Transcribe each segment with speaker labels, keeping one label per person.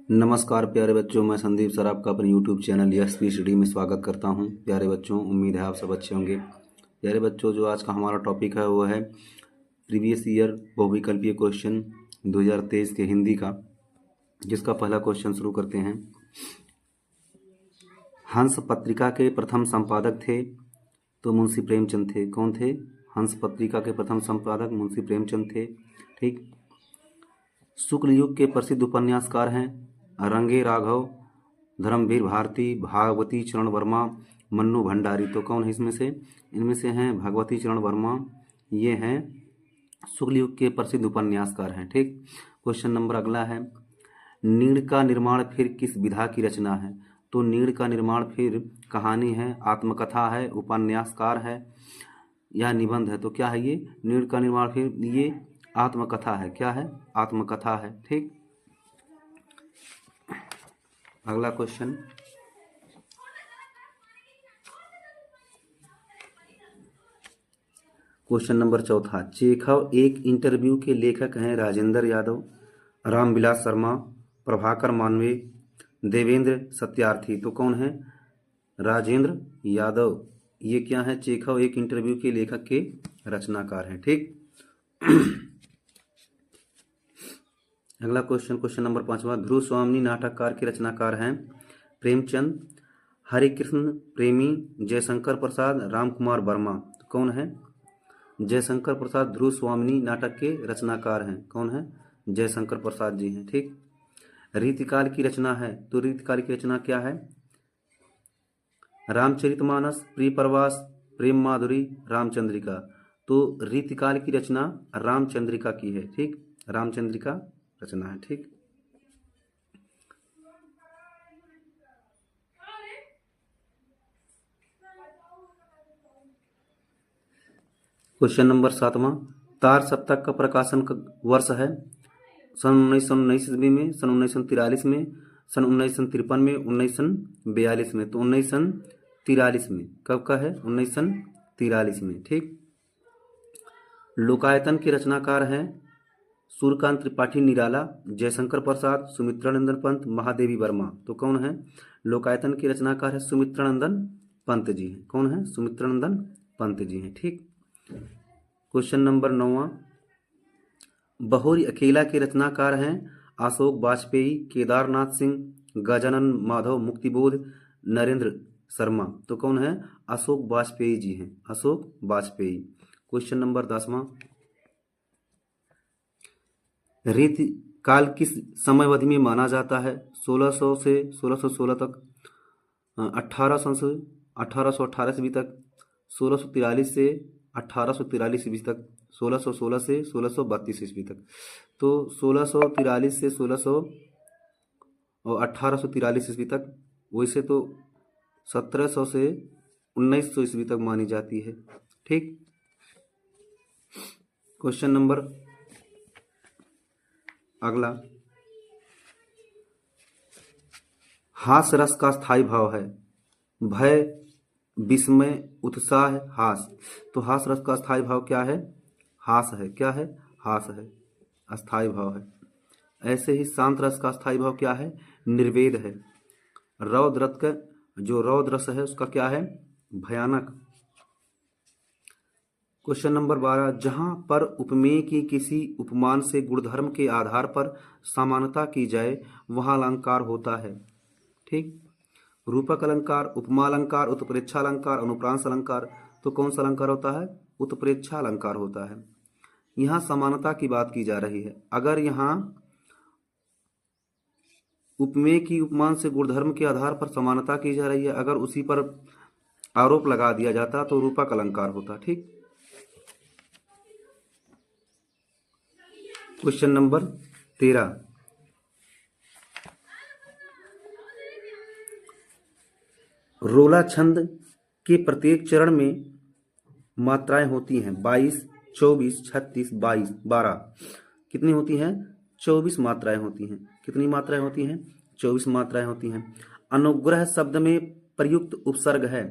Speaker 1: नमस्कार प्यारे बच्चों, मैं संदीप सर आपका अपने YouTube चैनल एसपी स्टडी में स्वागत करता हूं। प्यारे बच्चों, उम्मीद है आप सब अच्छे होंगे। प्यारे बच्चों, जो आज का हमारा टॉपिक है वो है प्रीवियस ईयर बहुविकल्पीय क्वेश्चन 2023 के हिंदी का, जिसका पहला क्वेश्चन शुरू करते हैं। हंस पत्रिका के प्रथम संपादक थे तो मुंशी प्रेमचंद थे। कौन थे? हंस पत्रिका के प्रथम संपादक मुंशी प्रेमचंद थे। ठीक। शुक्ल युग के प्रसिद्ध उपन्यासकार हैं रंगे राघव, धर्मवीर भारती, भागवती चरण वर्मा, मन्नू भंडारी। तो कौन है इसमें से? इनमें से हैं भागवती चरण वर्मा। ये हैं शुक्ल युग के प्रसिद्ध उपन्यासकार हैं। ठीक। क्वेश्चन नंबर अगला है, नीड़ का निर्माण फिर किस विधा की रचना है? तो नीड़ का निर्माण फिर कहानी है, आत्मकथा है, उपन्यासकार है या निबंध है? तो क्या है ये? नीड़ का निर्माण फिर ये आत्मकथा है। क्या है? आत्मकथा है। ठीक। अगला क्वेश्चन, क्वेश्चन नंबर चौथा। चेखव एक इंटरव्यू के लेखक हैं राजेंद्र यादव, रामविलास शर्मा, प्रभाकर मानवे, देवेंद्र सत्यार्थी। तो कौन है? राजेंद्र यादव। ये क्या है? चेखव एक इंटरव्यू के लेखक के रचनाकार हैं। ठीक। अगला क्वेश्चन, क्वेश्चन नंबर पांचवा। ध्रुव स्वामिनी नाटककार के रचनाकार हैं प्रेमचंद, हरिकृष्ण प्रेमी, जयशंकर प्रसाद, रामकुमार वर्मा। तो कौन है? जयशंकर प्रसाद ध्रुव स्वामिनी नाटक के रचनाकार हैं। कौन है? जयशंकर प्रसाद जी हैं। ठीक। रीतिकाल की रचना है, तो रीतिकाल की रचना क्या है? रामचरितमानस, प्रिय प्रवास, प्रेम माधुरी, रामचंद्रिका। तो रीतिकाल की रचना रामचंद्रिका की है। ठीक। रामचंद्रिका रचना है। ठीक। क्वेश्चन नंबर सातवां। तार सप्तक का प्रकाशन का वर्ष है सन 1919 ईस्वी में, सन 1943 में, सन 1953 में, 1942 में। तो 1943 में। कब का है? 1943 में। ठीक। लोकायतन के रचनाकार हैं सूर्यकांत त्रिपाठी निराला, जयशंकर प्रसाद, सुमित्रानंदन पंत, महादेवी वर्मा। तो कौन है? लोकायतन के रचनाकार है सुमित्रानंदन पंत जी हैं। कौन है? सुमित्रानंदन पंत जी हैं। ठीक। Question number 9वां। बहोरी अकेला के रचनाकार हैं अशोक वाजपेयी, केदारनाथ सिंह, गजानन माधव मुक्तिबोध, नरेंद्र शर्मा। तो कौन है? अशोक वाजपेयी जी हैं। अशोक वाजपेयी। क्वेश्चन नंबर 10वां। रीति काल किस समयावधि में माना जाता है? 1600 से 1616 तक, 1800 से 1818 ईस्वी तक, 1643 से 1843 ईस्वी तक, 1616 से 1632 ईस्वी तक। तो 1643 से 1600 और 1843 ईस्वी तक। वैसे तो 1700 से 1900 ईस्वी तक मानी जाती है। ठीक। क्वेश्चन नंबर अगला, हास रस का स्थायी भाव है भय, विस्मय, उत्साह, हास। तो हास रस का स्थायी भाव क्या है? हास है। क्या है? हास है, अस्थायी भाव है। ऐसे ही शांत रस का स्थायी भाव क्या है? निर्वेद है। रौद्र रस का जो रौद्र रस है उसका क्या है? भयानक। Question number 12। जहां पर उपमेय की किसी उपमान से गुणधर्म के आधार पर समानता की जाए वहां अलंकार होता है। ठीक। रूपक अलंकार, उपमा अलंकार, उत्प्रेक्षा अलंकार, अनुप्रांस अलंकार। तो कौन सा अलंकार होता है? उत्प्रेक्षा अलंकार होता है। यहां समानता की बात की जा रही है। अगर यहां उपमेय की उपमान से गुणधर्म के आधार पर समानता की जा रही है, अगर उसी पर आरोप लगा दिया जाता तो रूपक अलंकार होता। ठीक। Question number 13। रोला छंद के प्रत्येक चरण में मात्राएं होती हैं 22, 24, 36, 22, 12। कितनी होती हैं? 24 मात्राएं होती हैं। कितनी मात्राएं होती हैं? 24 मात्राएं होती हैं। अनुग्रह शब्द में प्रयुक्त उपसर्ग है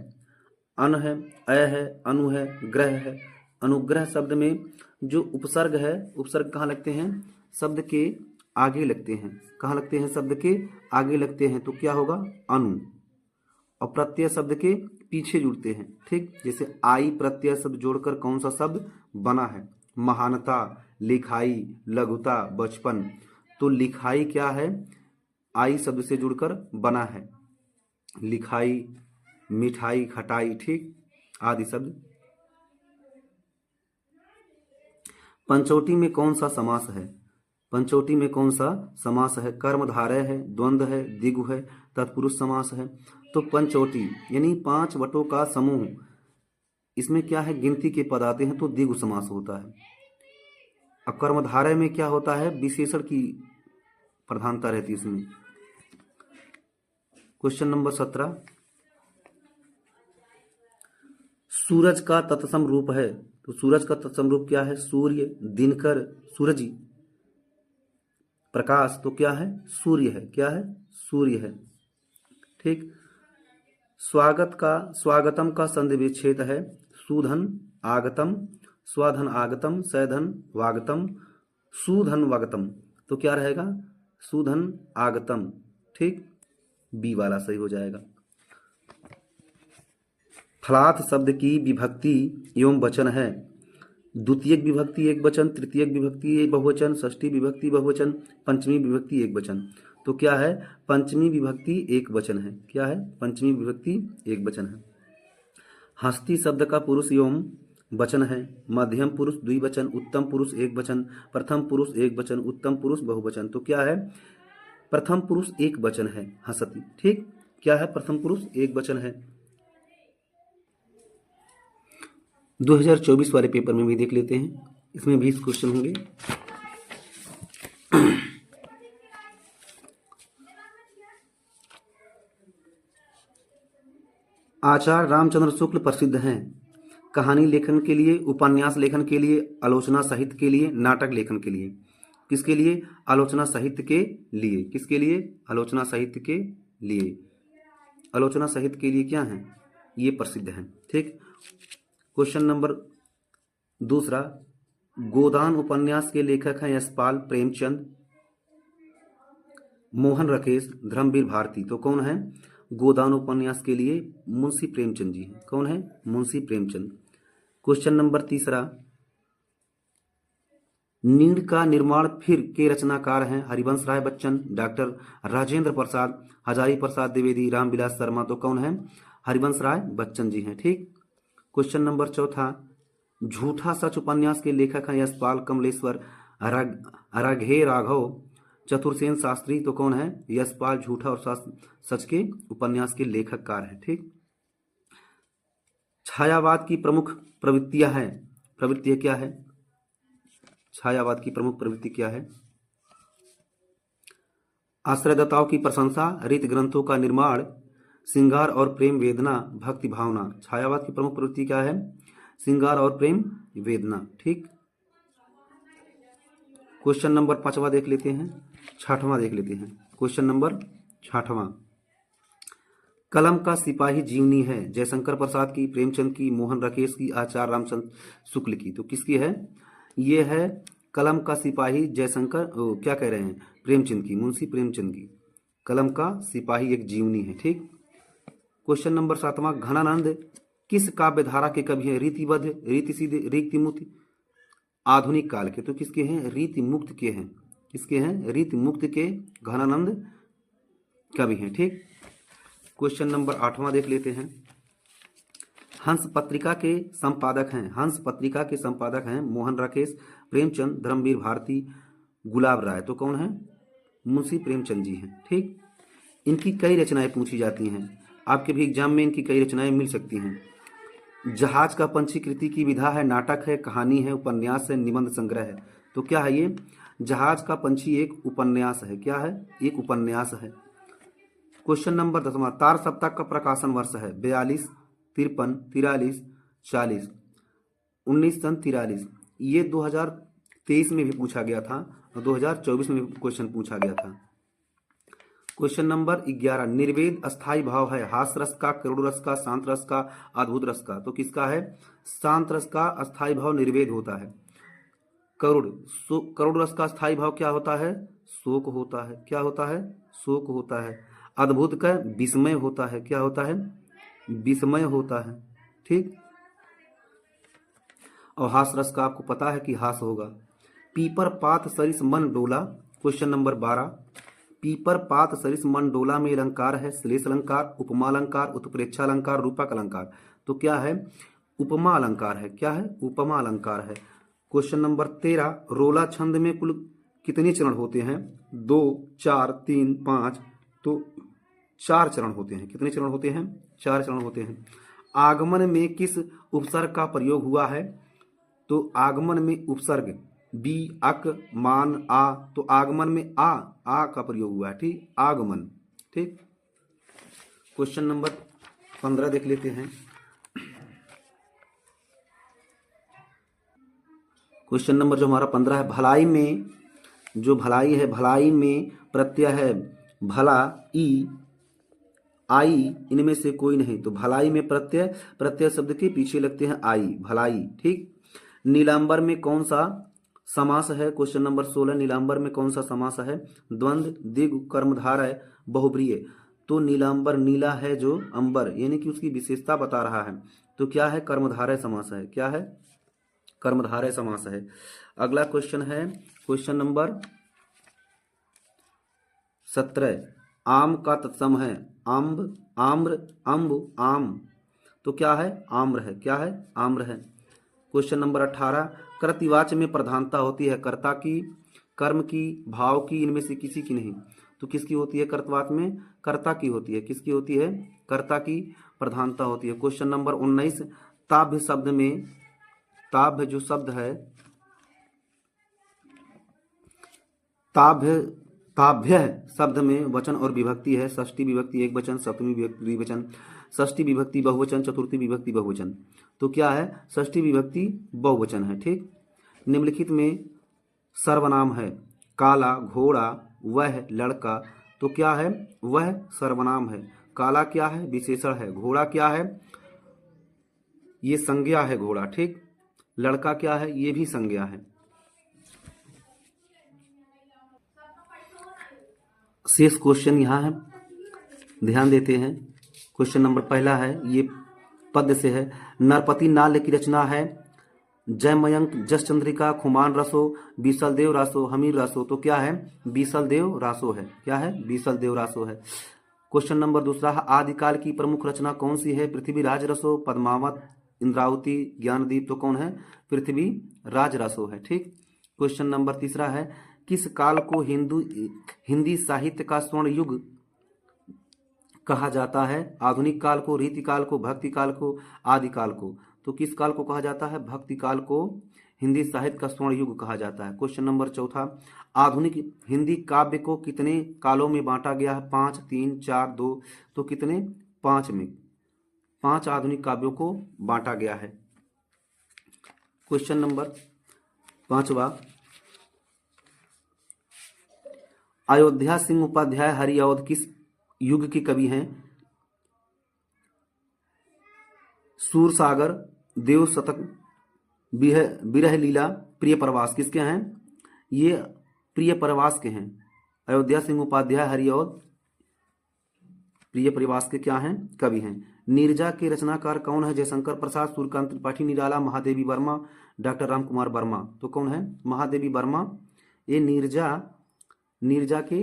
Speaker 1: अन है, अ है, अनु है, ग्रह है। अनुग्रह शब्द में जो उपसर्ग है, उपसर्ग कहाँ लगते हैं? शब्द के आगे लगते हैं। कहाँ लगते हैं? शब्द के आगे लगते हैं तो क्या होगा? अनु। और प्रत्यय शब्द के पीछे जुड़ते हैं। ठीक, जैसे आई प्रत्यय शब्द जोड़कर कौन सा शब्द बना है? महानता, लिखाई, लघुता, बचपन। तो लिखाई क्या है? आई शब्द से जुड़कर बना है। लिखाई, मिठाई, खटाई, ठीक, आदि शब्द। पंचवटी में कौन सा समास है? पंचवटी में कौन सा समास है? कर्मधारय है, द्वंद्व है, द्विगु है, तत्पुरुष समास है। तो पंचवटी यानी 5 वटों का समूह, इसमें क्या है? गिनती के पद आते हैं तो द्विगु समास होता है। अब कर्मधारय में क्या होता है? विशेषण की प्रधानता रहती है इसमें। क्वेश्चन नंबर 17, सूरज का तत्सम रूप है। तो सूरज का तत्सम रूप क्या है? सूर्य, दिनकर, सूरजी। प्रकाश तो क्या है? सूर्य है। क्या है? सूर्य है। ठीक। स्वागतम का संधि विच्छेद है सुधन आगतम, स्वधन आगतम, सैधन वागतम, सुधन वागतम। तो क्या रहेगा? सुधन आगतम। ठीक, बी वाला सही हो जाएगा। फलात शब्द की विभक्ति एवं वचन है। द्वितीयक विभक्ति एक वचन, तृतीयक विभक्ति एक बहुवचन, षष्ठी विभक्ति बहुवचन, पंचमी विभक्ति एक वचन। तो क्या है? पंचमी विभक्ति एक वचन है। क्या है? पंचमी विभक्ति एक वचन है। हस्ती शब्द का पुरुष एवं वचन है। मध्यम पुरुष द्विवचन, उत्तम पुरुष एक वचन, प्रथम पुरुष एक वचन, उत्तम पुरुष बहुवचन। तो क्या है? प्रथम पुरुष एक वचन है हस्ती। ठीक, क्या है? प्रथम पुरुष एक वचन है। 2024 वाले पेपर में भी देख लेते हैं, इसमें 20 क्वेश्चन होंगे। आचार्य रामचंद्र शुक्ल प्रसिद्ध हैं कहानी लेखन के लिए, उपन्यास लेखन के लिए, आलोचना साहित्य के लिए, नाटक लेखन के लिए। किसके लिए? आलोचना साहित्य के लिए। किसके लिए? आलोचना साहित्य के लिए। आलोचना साहित्य के लिए क्या है? ये प्रसिद्ध हैं। ठीक। क्वेश्चन नंबर 2, गोदान उपन्यास के लेखक हैं यशपाल, प्रेमचंद, मोहन राकेश, धर्मवीर भारती। तो कौन है? गोदान उपन्यास के लिए मुंशी प्रेमचंद जी हैं। कौन है? मुंशी प्रेमचंद। क्वेश्चन नंबर 3, नीड़ का निर्माण फिर के रचनाकार हैं हरिवंश राय बच्चन, डॉक्टर राजेंद्र प्रसाद, हजारी प्रसाद द्विवेदी, रामविलास शर्मा। तो कौन है? हरिवंश राय बच्चन जी हैं। ठीक। क्वेश्चन नंबर 4, झूठा सच उपन्यास के लेखक हैं यशपाल, कमलेश्वर, राघे राघव, चतुर्सेन शास्त्री। तो कौन है? यशपाल झूठा और सच के उपन्यास के लेखककार हैं। ठीक। छायावाद की प्रमुख प्रवृत्तियां हैं। प्रवृत्तियां क्या है? छायावाद की प्रमुख प्रवृत्ति क्या है? आश्रयदाताओं की प्रशंसा, रीत ग्रंथों का निर्माण, श्रृंगार और प्रेम वेदना, भक्ति भावना। छायावाद की प्रमुख प्रवृत्ति क्या है? श्रृंगार और प्रेम वेदना। ठीक। क्वेश्चन नंबर 5वां देख लेते हैं, 6वां देख लेते हैं। क्वेश्चन नंबर 6वां, कलम का सिपाही जीवनी है जयशंकर प्रसाद की, प्रेमचंद की, मोहन राकेश की, आचार्य रामचंद्र शुक्ल की। तो किसकी है? ये है कलम का सिपाही जयशंकर, क्या कह रहे हैं? प्रेमचंद की, मुंशी प्रेमचंद की। कलम का सिपाही एक जीवनी है। ठीक। क्वेश्चन नंबर 7वां, घनानंद किस काव्यधारा के कवि हैं? रीतिबद्ध, रीति सीधे, रीति मुक्त, आधुनिक काल के। तो किसके हैं? रीति मुक्त के हैं। किसके हैं? रीति मुक्त के घनानंद कवि हैं। ठीक। क्वेश्चन नंबर 8वां देख लेते हैं, हंस पत्रिका के संपादक हैं। हंस पत्रिका के संपादक हैं मोहन राकेश, प्रेमचंद, धर्मवीर भारती, गुलाब राय। तो कौन है? मुंशी प्रेमचंद जी हैं। ठीक। इनकी कई रचनाएं पूछी जाती हैं, आपके भी एग्जाम में इनकी कई रचनाएं मिल सकती हैं। जहाज का पंछी कृति की विधा है, नाटक है, कहानी है, उपन्यास है, निबंध संग्रह है। तो क्या है ये? जहाज का पंछी एक उपन्यास है। क्या है? एक उपन्यास है। क्वेश्चन नंबर 10वां, तार सप्ताह का प्रकाशन वर्ष है 42, 53, 43, 40। 1943। ये 2023 में भी पूछा गया था और 2024 में भी क्वेश्चन पूछा गया था। क्वेश्चन नंबर 11, निर्वेद अस्थाई भाव है हास्य रस का, करुण रस का, शांत रस का, अद्भुत रस का। तो किसका है? शांत रस का अस्थाई भाव निर्वेद होता है। करुण रस का स्थायी भाव क्या होता है? शोक होता है। क्या होता है? शोक होता है। अद्भुत का विस्मय होता है। क्या होता है? विस्मय होता है। ठीक। और हास रस का आपको पता है कि हास होगा। पीपर पात सरिस मन डोला, क्वेश्चन नंबर 12। पीपर पात सरिस मन डोला में अलंकार है श्लेष अलंकार, उपमा अलंकार, उत्प्रेक्षा अलंकार, रूपक अलंकार। तो क्या है? उपमा अलंकार है। क्या है? उपमा अलंकार है। Question number 13। रोला छंद में कुल कितने चरण होते हैं? 2, 4, 3, 5। तो 4 चरण होते हैं। कितने चरण होते हैं? 4 चरण होते हैं। आगमन में किस उपसर्ग का प्रयोग हुआ है? तो आगमन में उपसर्ग बी, अक, मान, आ। तो आगमन में आ का प्रयोग हुआ है। ठीक, आगमन। ठीक। क्वेश्चन नंबर 15 देख लेते हैं। क्वेश्चन नंबर जो हमारा 15 है, भलाई में जो भलाई है, भलाई में प्रत्यय है भला, ई, आई, इनमें से कोई नहीं। तो भलाई में प्रत्यय शब्द के पीछे लगते हैं आई, भलाई। ठीक। नीलांबर में कौन सा समास है? Question number 16। नीलांबर में कौन सा समास है? द्वंद्व, द्विगु, कर्मधारय, बहुब्रीय। तो नीलांबर, नीला है जो अंबर, यानी कि उसकी विशेषता बता रहा है। तो क्या है? कर्मधारय समास है। क्या है? कर्मधारय समास है। अगला क्वेश्चन है क्वेश्चन नंबर 17। आम का तत्सम है अम्ब, आम्र, अम्ब, आम। तो क्या है? आम्र है। क्या है? आम्र है। Question number 18। कर्तवाच्य में प्रधानता होती है कर्ता की, कर्म की, भाव की, इनमें से किसी की नहीं। तो किसकी होती है? कर्तवाच्य में कर्ता की होती है। किसकी होती है? कर्ता की प्रधानता होती है। Question number 19। ताभ्य शब्द में, ताभ्य जो शब्द है, ताभ्य, ताभ्य शब्द में वचन और विभक्ति है। षष्ठी विभक्ति एक वचन, सप्तमी विभक्ति द्विवचन, षष्ठी विभक्ति बहुवचन, चतुर्थी विभक्ति बहुवचन। तो क्या है? षष्ठी विभक्ति बहुवचन है। ठीक। निम्नलिखित में सर्वनाम है काला, घोड़ा, वह, लड़का। तो क्या है? वह सर्वनाम है। काला क्या है? विशेषण है। घोड़ा क्या है? ये संज्ञा है घोड़ा। ठीक। लड़का क्या है? ये भी संज्ञा है। शेष क्वेश्चन यहाँ है, ध्यान देते हैं। क्वेश्चन नंबर पहला है, ये पद्य से है। नरपति नाल्य की रचना है जयमयंक, जस चंद्रिका, खुमान रसो, बीसल देव रासो, हमीर रासो। तो क्या है? बीसल देव रासो है। क्या है? बीसल देव रासो है। क्वेश्चन नंबर दूसरा, आदिकाल की प्रमुख रचना कौन सी है? पृथ्वीराज रसो, पद्मावत, इंद्रावती, ज्ञानदीप। तो कौन है? पृथ्वीराज रसो है। ठीक। क्वेश्चन नंबर तीसरा है, किस काल को हिंदी साहित्य का स्वर्ण युग कहा जाता है? आधुनिक काल को, रीति काल को, भक्ति काल को, आदि काल को। तो किस काल को कहा जाता है? भक्ति काल को हिंदी साहित्य का स्वर्ण युग कहा जाता है। क्वेश्चन नंबर चौथा, आधुनिक हिंदी काव्य को कितने कालों में बांटा गया है? 5, 3, 4, 2। तो कितने? 5 में। 5 आधुनिक काव्यों को बांटा गया है। क्वेश्चन नंबर 5वां, अयोध्या सिंह उपाध्याय हरिऔध किस युग के कवि हैं? सूरसागर, देव शतक, विरह लीला, प्रिय प्रवास। किसके हैं? ये प्रिय प्रवास के हैं। अयोध्या सिंह उपाध्याय हरिऔध प्रिय प्रवास के क्या हैं? कवि हैं। नीरजा के रचनाकार कौन है? जयशंकर प्रसाद, सूर्यकांत त्रिपाठी निराला, महादेवी वर्मा, डॉक्टर राम कुमार वर्मा। तो कौन है? महादेवी वर्मा। ये नीरजा के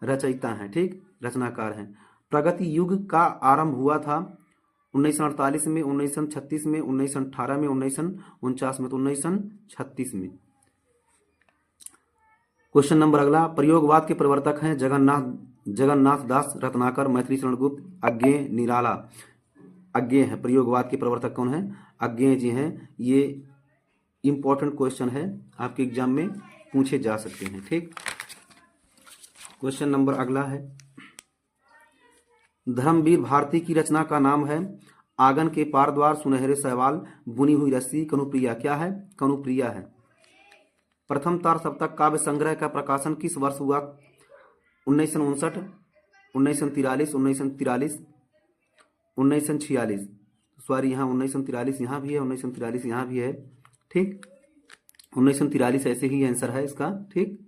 Speaker 1: रचयिता हैं। ठीक, रचनाकार हैं। प्रगति युग का आरंभ हुआ था 1948 में, 1936 में, 1918 में, 1949 में। तो 1936 में। क्वेश्चन नंबर अगला, प्रयोगवाद के प्रवर्तक हैं जगन्नाथ दास रत्नाकर, मैथिली शरण गुप्त, अज्ञेय, निराला। अज्ञेय है। प्रयोगवाद के प्रवर्तक कौन है? अज्ञेय जी हैं। ये इंपॉर्टेंट क्वेश्चन है, आपके एग्जाम में पूछे जा सकते हैं। ठीक। क्वेश्चन नंबर अगला है, धर्मवीर भारती की रचना का नाम है आंगन के पार द्वार, सुनहरे सवाल, बुनी हुई रस्सी, कनुप्रिया। क्या है? कनुप्रिया है। प्रथम तार सप्तक काव्य संग्रह का प्रकाशन किस वर्ष हुआ? 1959, 1943, 1943, 1946। सॉरी, यहाँ 1943 यहाँ भी है, 1943 यहाँ भी है। ठीक, 1943 ऐसे ही आंसर है इसका। ठीक।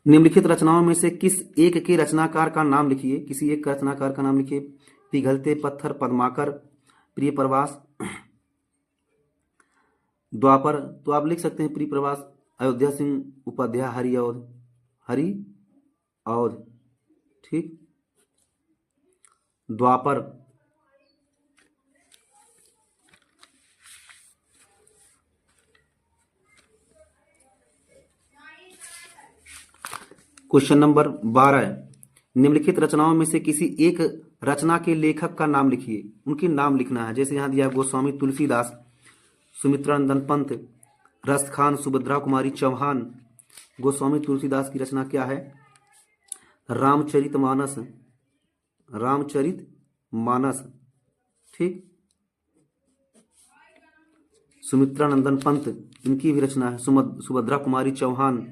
Speaker 1: निम्नलिखित रचनाओं में से किस एक के रचनाकार का नाम लिखिए। किसी एक रचनाकार का नाम लिखिए। पिघलते पत्थर, पद्माकर, प्रिय प्रवास, द्वापर। तो आप लिख सकते हैं प्रिय प्रवास, अयोध्या सिंह उपाध्याय, हरि और हरि और ठीक, द्वापर। क्वेश्चन नंबर 12, निम्नलिखित रचनाओं में से किसी एक रचना के लेखक का नाम लिखिए। उनके नाम लिखना है। जैसे यहां दिया गोस्वामी तुलसीदास, सुमित्रानंदन पंत, रस्त खान, सुभद्रा कुमारी चौहान। गोस्वामी तुलसीदास की रचना क्या है? रामचरितमानस, रामचरितमानस ठीक। सुमित्रानंदन पंत, इनकी भी रचना है। सुभद्रा कुमारी चौहान।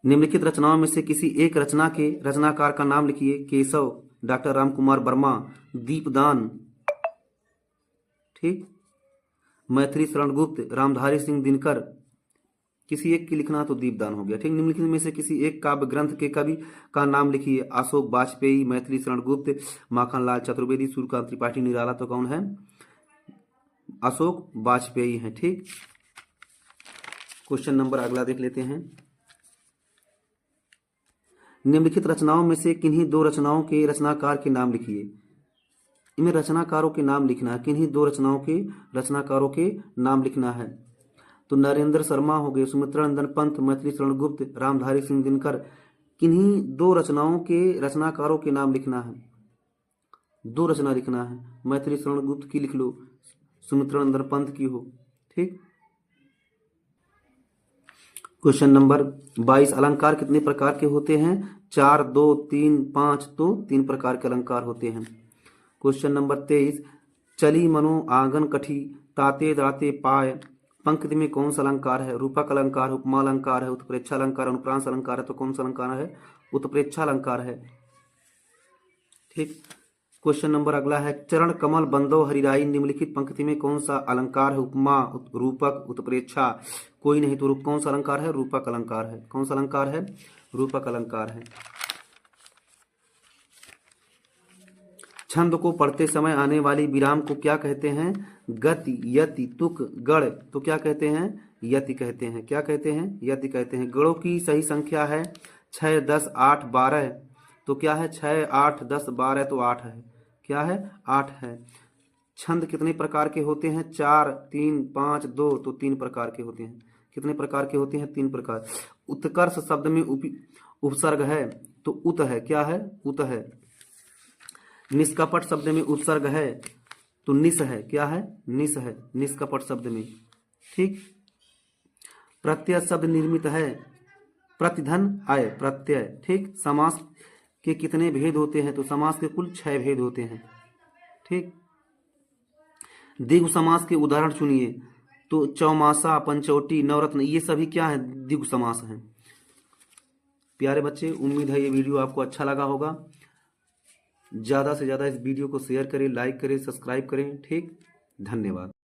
Speaker 1: निम्नलिखित रचनाओं में से किसी एक रचना के रचनाकार का नाम लिखिए। केशव, डॉक्टर रामकुमार वर्मा, दीपदान ठीक, मैथिली शरण गुप्त, रामधारी सिंह दिनकर। किसी एक की लिखना तो दीपदान हो गया ठीक। निम्नलिखित में से किसी एक काव्य ग्रंथ के कवि का नाम लिखिए। अशोक वाजपेयी, मैथिली शरण गुप्त, माखनलाल चतुर्वेदी, सूर्यकांत त्रिपाठी, निराला। तो कौन है? अशोक वाजपेयी है ठीक। क्वेश्चन नंबर अगला देख लेते हैं। निम्नलिखित रचनाओं में से किन्हीं दो रचनाओं के रचनाकार के नाम लिखिए। इनमें रचनाकारों के नाम लिखना है। किन्हीं दो रचनाओं के रचनाकारों के नाम लिखना है। तो नरेंद्र शर्मा हो गए, सुमित्रानंदन पंत, मैथिली शरण गुप्त, रामधारी सिंह दिनकर। किन्हीं दो रचनाओं के रचनाकारों के नाम लिखना है। दो रचना लिखना है। मैथिली शरण गुप्त की लिख लो, सुमित्रानंदन पंत की हो ठीक। क्वेश्चन नंबर 22, अलंकार कितने प्रकार के होते हैं? 4, 2, 3, 5। तो 3 प्रकार के अलंकार होते हैं। क्वेश्चन नंबर 23, चली मनो आंगन कठी, ताते दाते पाए। पंक्ति में कौन सा अलंकार है? रूपक अलंकार, उपमा अलंकार है, उत्प्रेक्षा अलंकार, अनुप्रास अलंकार है। तो कौन सा अलंकार है? उत्प्रेक्षा अलंकार है ठीक। क्वेश्चन नंबर अगला है, चरण कमल बंदो हरिराई। निम्नलिखित पंक्ति में कौन सा अलंकार है? उपमा, रूपक, उत्प्रेक्षा। कोई नहीं। तो कौन सा अलंकार है? रूपक अलंकार है। कौन सा अलंकार है? रूपक अलंकार है। छंद को पढ़ते समय आने वाली विराम को क्या कहते हैं? गति, यति, तुक, गण। तो क्या कहते हैं? यति कहते हैं। क्या कहते हैं? यति कहते हैं। गणों की सही संख्या है 6, 10, 8, 12। तो क्या है? 6, 8, 10, 12। तो 8 है। क्या है? 8 है। छंद कितने प्रकार के होते हैं? 4, 3, 5, 2। तो 3 प्रकार के होते हैं। कितने प्रकार के होते हैं? 3 प्रकार। उत्कर्ष शब्द में उपसर्ग है तो उत है। क्या है? उत है। निष्कपट शब्द में उपसर्ग है तो निस है। क्या है? निस है। निष्कपट शब्द में ठीक। प्रत्यय शब्द निर्मित है प्रतिधन आय, प्रत्यय ठीक। समास के कितने भेद होते हैं? तो समास के कुल 6 भेद होते हैं ठीक। द्विगु समास के उदाहरण चुनिए। तो चौमासा, पंचवटी, नवरत्न, ये सभी क्या है? द्विगु समास हैं। प्यारे बच्चे, उम्मीद है ये वीडियो आपको अच्छा लगा होगा। ज़्यादा से ज़्यादा इस वीडियो को शेयर करें, लाइक करें, सब्सक्राइब करें ठीक। धन्यवाद।